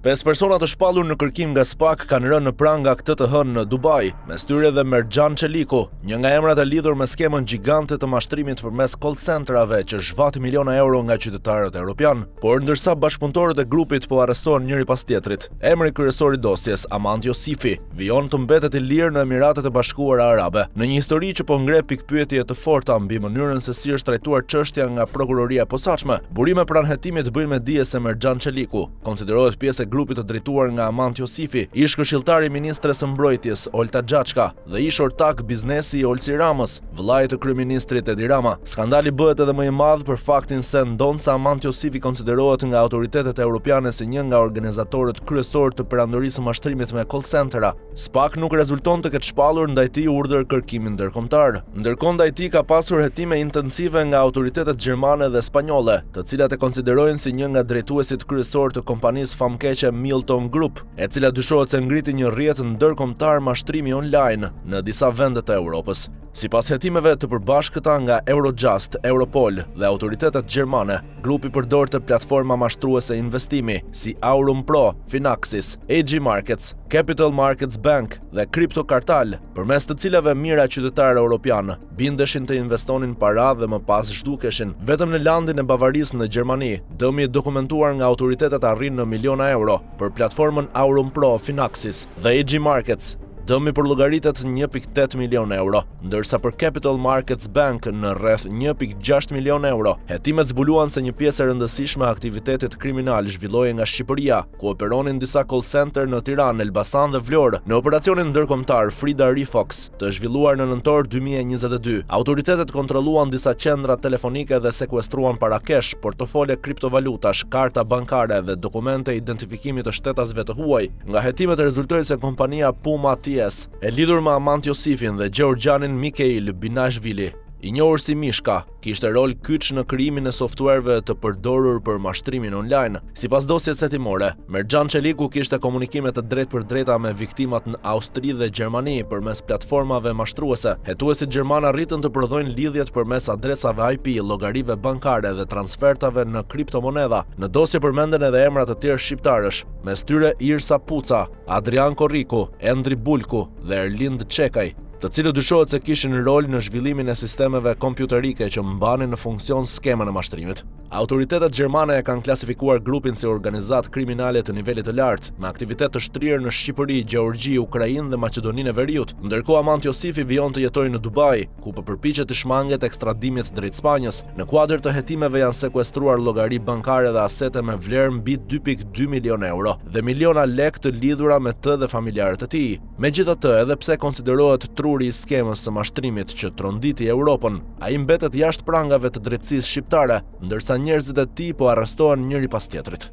5 persona të shpallur në kërkim nga SPAK kanë rënë në pranga këtë të hënë në Dubai, mes tyre dhe Merjan Çeliku, një nga emrat e lidhur me skemën gjigante të mashtrimit përmes call centerave që zhvati miliona euro nga qytetarët evropian. Por ndërsa bashkëpunëtorët e grupit po arrestohen njëri pas tjetrit, emri kryesor i dosjes, Amant Josifi, vijon të mbetet i lirë në Emiratet e Bashkuara Arabe, në një histori që po ngre pikpyetje të forta mbi mënyrën se si është trajtuar çështja nga prokuroria e posaçme. Burime pranë hetimit bëjnë me dije se Merjan Çeliku konsiderohet pjesë grupit të drejtuar nga Amant Josifi, ish këshilltari i ministres së mbrojtjes Olta Xhaçka dhe ish ortak biznesi i Olsi Ramës, vëllait të kryeministrit Edi Rama. Skandali bëhet edhe më i madh për faktin se ndonse Amant Josifi konsiderohet nga autoritetet europiane si një nga organizatorët kryesor të perandorisë së mashtrimit me call centera, SPAK nuk rezulton të ketë shpallur ndaj tij urdhër kërkimi ndërkombëtar. Ndërkohë ndaj tij ka pasur hetime intensive nga autoritetet gjermane dhe spanjolle, të cilat e konsiderojnë si një nga drejtuesit kryesor të kompanisë famkeqe Milton Group, e cila dyshohet se ngriti një rrjet ndërkombëtar mashtrimi online në disa vende të Europës. Sipas hetimeve të përbashkëta nga Eurojust, Europol dhe autoritetet gjermane, grupi përdorte platforma mashtruese investimi si Aurum Pro, Finaxis, AG Markets, Capital Markets Bank dhe Crypto Kartal, përmes të cilave mijëra qytetarë europianë bindeshin të investonin para dhe më pas zhdukeshin. Vetëm në landin e Bavarisë në Gjermani, dëmi i dokumentuar nga autoritetet arrin në miliona euro për platformën Aurum Pro, Finaxis dhe AG Markets. Dëmi për llogaritet 1.8 milion euro, ndërsa për Capital Markets Bank në rreth 1.6 milion euro. Hetimet zbuluan se një pjesë e rëndësishme e aktivitetit kriminal zhvillohej nga Shqipëria, ku operonin disa call center në Tiranë, Elbasan dhe Vlorë. Në operacionin ndërkombëtar Frida Refox, të zhvilluar në nëntor 2022, autoritetet kontrolluan disa qendra telefonike dhe sekuestruan para kesh, portofole kriptovalutash, karta bankare dhe dokumente identifikimit të shtetasve të huaj. Nga hetimet rezultoi se kompania Puma e lidhur me Amant Josifin dhe Georgianin Mikhail Binashvili, i njohur si Mishka, kishte rol kyç në krijimin e softuerëve të përdorur për mashtrimin online. Sipas dosjes hetimore, Merjan Çeliku kishte komunikime të drejtpërdrejta me viktimat në Austri dhe Gjermani përmes platformave mashtruese. Hetuesit gjerman arritën të prodhojnë lidhjet përmes adresave IP, llogarive bankare dhe transfertave në kriptomonedha. Në dosje përmenden edhe emra të tjerë shqiptarësh, mes tyre Irsa Puca, Adrian Korriku, Endri Bulku dhe Erlind Çekaj, të cilët dyshohet se kishin rol në zhvillimin e sistemeve kompjuterike që mbanin në funksion skemën e mashtrimit. Autoritetet gjermane e kanë klasifikuar grupin si organizat kriminale të nivelit të lartë, me aktivitet të shtrirë në Shqipëri, Gjeorgji, Ukrainë dhe Maqedoninë e Veriut. Ndërkohë Amant Josifi vijon të jetojë në Dubai, ku po përpiqet të shmanget ekstradimit drejt Spanjës. Në kuadër të hetimeve janë sekuestruar llogari bankare dhe asete me vlerë mbi 2.2 milion euro dhe miliona lek të lidhura me të dhe familjarët e tij. Megjithatë, edhe pse konsiderohet truri i skemës së mashtrimit që tronditi Europën, ai mbetet jashtë prangave të drejtësisë shqiptare, ndërsa njerëzit e tij po arrestohen njëri pas tjetrit.